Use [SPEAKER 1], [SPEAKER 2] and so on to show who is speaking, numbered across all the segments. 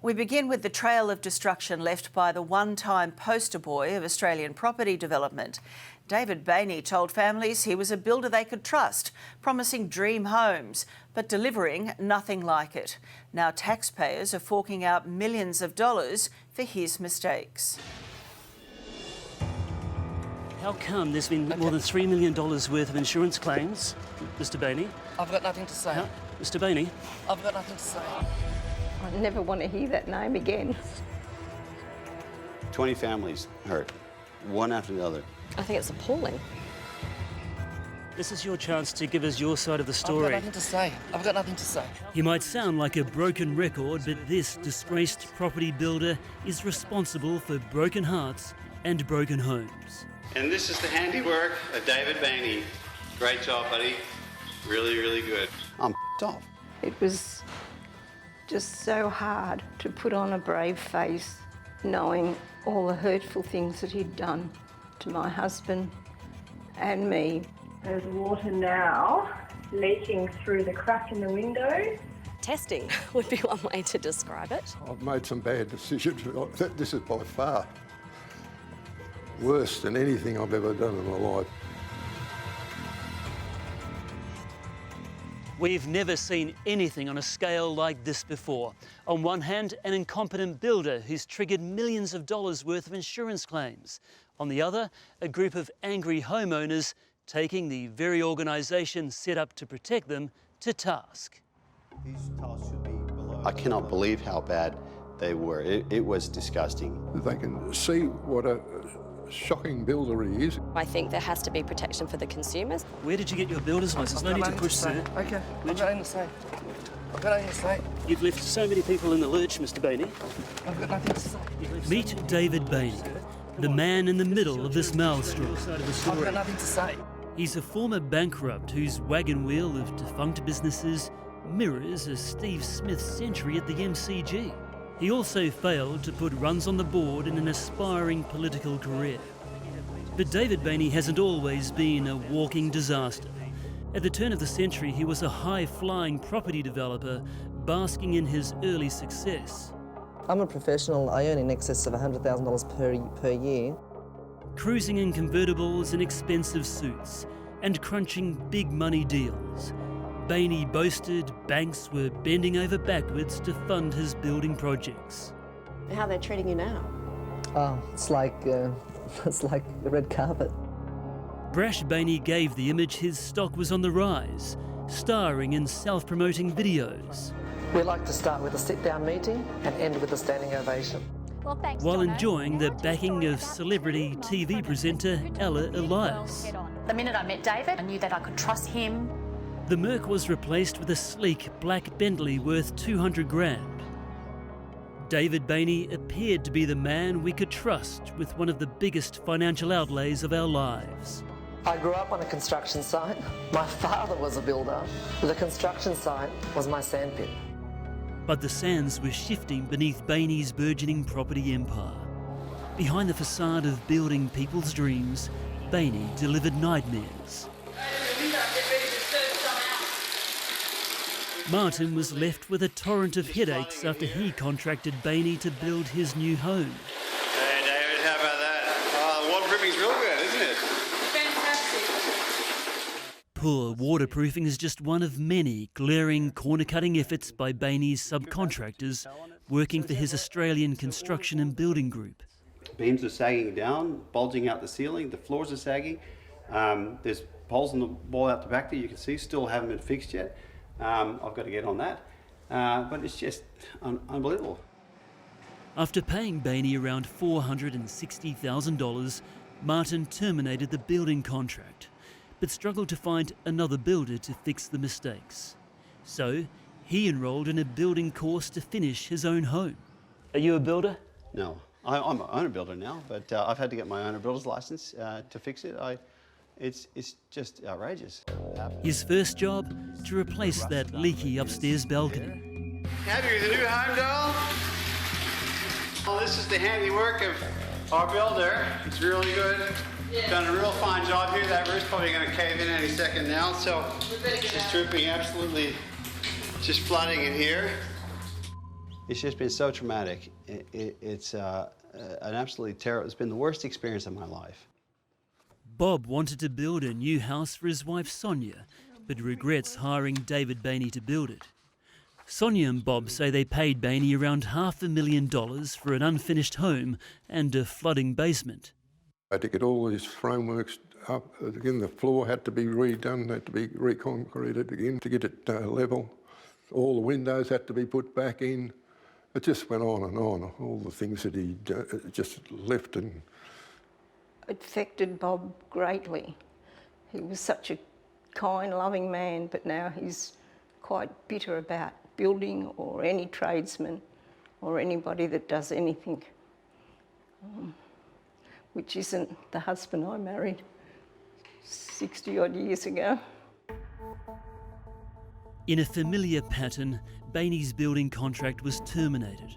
[SPEAKER 1] We begin with the trail of destruction left by the one-time poster boy of Australian property development. David Baynie told families he was a builder they could trust, promising dream homes, but delivering nothing like it. Now taxpayers are forking out millions of dollars for his mistakes.
[SPEAKER 2] How come there's been more than $3 million worth of insurance claims, Mr Baynie?
[SPEAKER 3] I've got nothing to say.
[SPEAKER 2] Mr Baynie?
[SPEAKER 3] I've got nothing to say.
[SPEAKER 4] I never want to hear that name again.
[SPEAKER 5] 20 families hurt, one after the other.
[SPEAKER 6] I think it's appalling.
[SPEAKER 2] This is your chance to give us your side of the story.
[SPEAKER 3] I've got nothing to say. I've got nothing to say.
[SPEAKER 2] He might sound like a broken record, but this disgraced property builder is responsible for broken hearts and broken homes.
[SPEAKER 5] And this is the handiwork of David Baynie. Great job, buddy. Really, really good. I'm off.
[SPEAKER 4] It was just so hard to put on a brave face, knowing all the hurtful things that he'd done to my husband and me.
[SPEAKER 7] There's water now leaking through the crack in the window.
[SPEAKER 6] Testing would be one way to describe it.
[SPEAKER 8] I've made some bad decisions. This is by far worse than anything I've ever done in my life.
[SPEAKER 2] We've never seen anything on a scale like this before. On one hand, an incompetent builder who's triggered millions of dollars worth of insurance claims. On the other, a group of angry homeowners taking the very organisation set up to protect them to task.
[SPEAKER 5] I cannot believe how bad they were. It was disgusting.
[SPEAKER 8] They can see what a shocking builder he is.
[SPEAKER 6] I think there has to be protection for the consumers.
[SPEAKER 2] Where did you get your builder's license? No need to push through.
[SPEAKER 3] Okay, I've got nothing to say. I've got nothing to say.
[SPEAKER 2] You've left so many people in the lurch, Mr Baynie.
[SPEAKER 3] I've got nothing to say.
[SPEAKER 2] Meet David Baynie, the man in the middle of this maelstrom.
[SPEAKER 3] I've got nothing to say.
[SPEAKER 2] He's a former bankrupt whose wagon wheel of defunct businesses mirrors a Steve Smith century at the MCG. He also failed to put runs on the board in an aspiring political career. But David Baynie hasn't always been a walking disaster. At the turn of the century, he was a high-flying property developer basking in his early success.
[SPEAKER 9] I'm a professional. I earn in excess of $100,000 per year.
[SPEAKER 2] Cruising in convertibles and expensive suits and crunching big money deals, Baynie boasted banks were bending over backwards to fund his building projects.
[SPEAKER 6] How they're treating you now?
[SPEAKER 9] Oh, it's like the red carpet.
[SPEAKER 2] Brash Baynie gave the image his stock was on the rise, starring in self-promoting videos.
[SPEAKER 9] We like to start with a sit-down meeting and end with a standing ovation.
[SPEAKER 10] Well, thanks,
[SPEAKER 2] while
[SPEAKER 10] Jono.
[SPEAKER 2] enjoying the backing of celebrity TV presenter Ella Elias.
[SPEAKER 10] The minute I met David, I knew that I could trust him.
[SPEAKER 2] The Merc was replaced with a sleek black Bentley worth 200 grand. David Baynie appeared to be the man we could trust with one of the biggest financial outlays of our lives.
[SPEAKER 9] I grew up on a construction site. My father was a builder. The construction site was my sandpit.
[SPEAKER 2] But the sands were shifting beneath Baynie's burgeoning property empire. Behind the facade of building people's dreams, Baynie delivered nightmares. Martin was left with a torrent of headaches after he contracted Baynie to build his new home.
[SPEAKER 5] Hey, David, how about that? Oh, the waterproofing's real good, isn't it?
[SPEAKER 2] Poor waterproofing is just one of many glaring corner-cutting efforts by Baynie's subcontractors working for his Australian construction and building group.
[SPEAKER 5] Beams are sagging down, bulging out the ceiling, the floors are sagging. There's holes in the wall out the back that you can see, still haven't been fixed yet. I've got to get on that, but it's just unbelievable.
[SPEAKER 2] After paying Baynie around $460,000, Martin terminated the building contract, but struggled to find another builder to fix the mistakes. So he enrolled in a building course to finish his own home. Are you a builder?
[SPEAKER 5] No, I'm an owner builder now, but I've had to get my owner builder's license to fix it. It's just outrageous.
[SPEAKER 2] His first job, to replace that leaky upstairs balcony.
[SPEAKER 5] Happy with the new home, doll? Well, this is the handiwork of our builder. It's really good. Done a real fine job here. That roof's probably going to cave in any second now, so it's dripping absolutely, just flooding in here. It's just been so traumatic. It's an absolutely terrible, it's been the worst experience of my life.
[SPEAKER 2] Bob wanted to build a new house for his wife Sonia, but regrets hiring David Baynie to build it. Sonia and Bob say they paid Baynie around $500,000 for an unfinished home and a flooding basement.
[SPEAKER 8] I had to get all these frameworks up. Again, the floor had to be redone, had to be reconcreted again to get it level. All the windows had to be put back in. It just went on and on, all the things that he just left. And
[SPEAKER 4] It affected Bob greatly. He was such a kind, loving man, but now he's quite bitter about building or any tradesman or anybody that does anything, which isn't the husband I married 60 odd years ago.
[SPEAKER 2] In a familiar pattern, Baynie's building contract was terminated.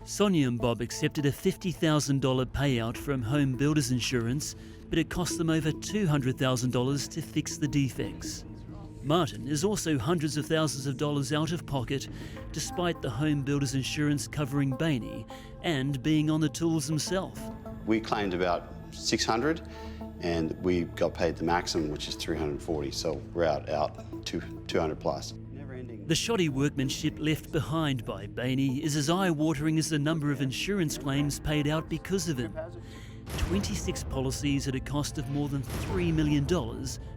[SPEAKER 2] Sonia and Bob accepted a $50,000 payout from home builders insurance, but it cost them over $200,000 to fix the defects. Martin is also hundreds of thousands of dollars out of pocket, despite the home builders insurance covering Baynie and being on the tools himself.
[SPEAKER 5] We claimed about $600 and we got paid the maximum, which is $340, so we're out to $200 plus.
[SPEAKER 2] The shoddy workmanship left behind by Baynie is as eye-watering as the number of insurance claims paid out because of him. 26 policies at a cost of more than $3 million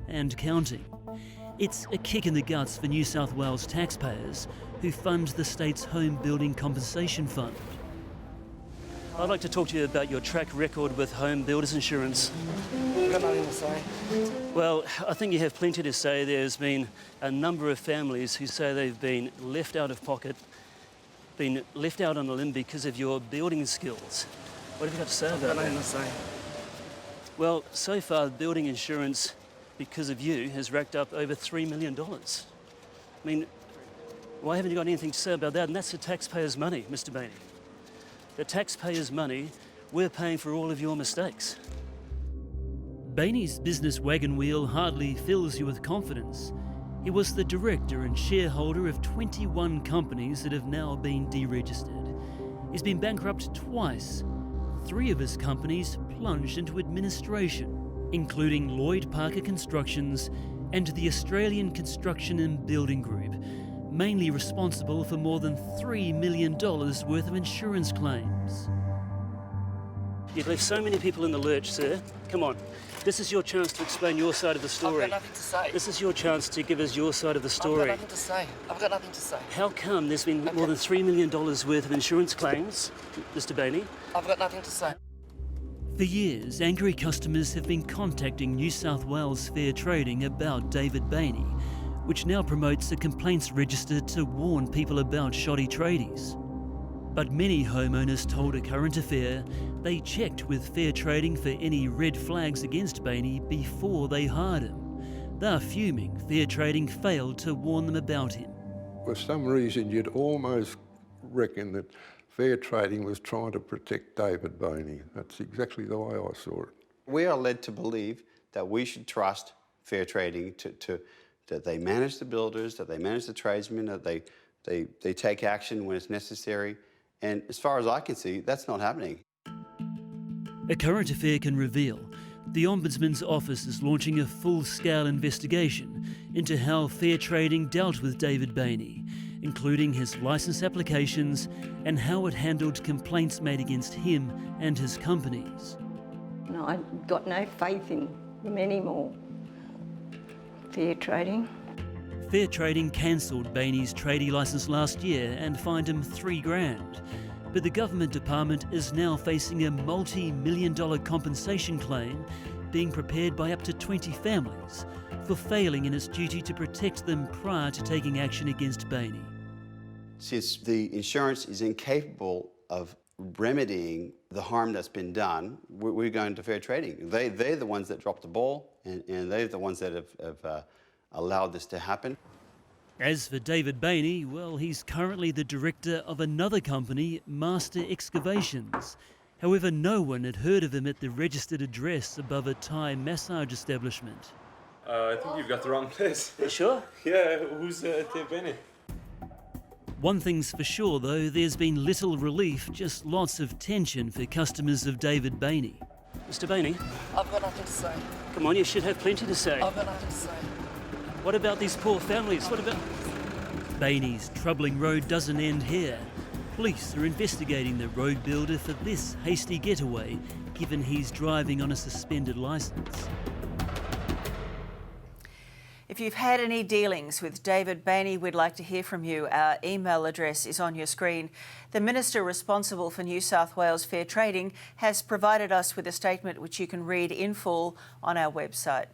[SPEAKER 2] and counting. It's a kick in the guts for New South Wales taxpayers who fund the state's home building compensation fund. I'd like to talk to you about your track record with home builders insurance.
[SPEAKER 3] I've got nothing to say.
[SPEAKER 2] Well, I think you have plenty to say. There's been a number of families who say they've been left out of pocket, been left out on a limb because of your building skills. What have you got to say about that?
[SPEAKER 3] I've got nothing to say.
[SPEAKER 2] Well, so far, building insurance, because of you, has racked up over $3 million. I mean, why haven't you got anything to say about that? And that's the taxpayers' money, Mr. Baynie. The taxpayers' money, we're paying for all of your mistakes. Baynie's business wagon wheel hardly fills you with confidence. He was the director and shareholder of 21 companies that have now been deregistered. He's been bankrupt twice. 3 of his companies plunged into administration, including Lloyd Parker Constructions and the Australian Construction and Building Group, mainly responsible for more than $3 million worth of insurance claims. You've left so many people in the lurch, sir. Come on. This is your chance to explain your side of the story.
[SPEAKER 3] I've got nothing to say.
[SPEAKER 2] This is your chance to give us your side of the story.
[SPEAKER 3] I've got nothing to say. I've got nothing to say.
[SPEAKER 2] How come there's been more than $3 million worth of insurance claims, Mr. Baynie?
[SPEAKER 3] I've got nothing to say.
[SPEAKER 2] For years, angry customers have been contacting New South Wales Fair Trading about David Baynie, which now promotes a complaints register to warn people about shoddy tradies. But many homeowners told A Current Affair they checked with Fair Trading for any red flags against Baynie before they hired him. They're fuming Fair Trading failed to warn them about him.
[SPEAKER 8] for some reason you'd almost reckon that Fair Trading was trying to protect David Baynie. That's exactly the way I saw it.
[SPEAKER 5] We are led to believe that we should trust Fair Trading that they manage the builders, that they manage the tradesmen, that they take action when it's necessary. And as far as I can see, that's not happening.
[SPEAKER 2] A Current Affair can reveal the Ombudsman's office is launching a full-scale investigation into how Fair Trading dealt with David Baynie, including his licence applications and how it handled complaints made against him and his companies.
[SPEAKER 4] No, I've got no faith in them anymore. Fair Trading.
[SPEAKER 2] Fair Trading cancelled Baynie's tradie licence last year and fined him $3,000. But the government department is now facing a multi-million-dollar compensation claim being prepared by up to 20 families for failing in its duty to protect them prior to taking action against Baynie.
[SPEAKER 5] Since the insurance is incapable of remedying the harm that's been done, we're going to Fair Trading. They're the ones that dropped the ball, and they're the ones that have allowed this to happen.
[SPEAKER 2] As for David Baynie, well, he's currently the director of another company, Master Excavations. However, no one had heard of him at the registered address above a Thai massage establishment.
[SPEAKER 11] I think you've got the wrong place.
[SPEAKER 2] You sure?
[SPEAKER 11] Yeah, who's David Baynie?
[SPEAKER 2] One thing's for sure though, there's been little relief, just lots of tension for customers of David Baynie.
[SPEAKER 11] Mr. Baynie,
[SPEAKER 3] I've got nothing to say.
[SPEAKER 11] come on, you should have plenty to say.
[SPEAKER 3] I've got nothing to say.
[SPEAKER 11] What about these poor families? What about...
[SPEAKER 2] Baynie's troubling road doesn't end here. Police are investigating the road builder for this hasty getaway, given he's driving on a suspended licence.
[SPEAKER 1] If you've had any dealings with David Baynie, we'd like to hear from you. Our email address is on your screen. The Minister responsible for New South Wales fair trading has provided us with a statement which you can read in full on our website.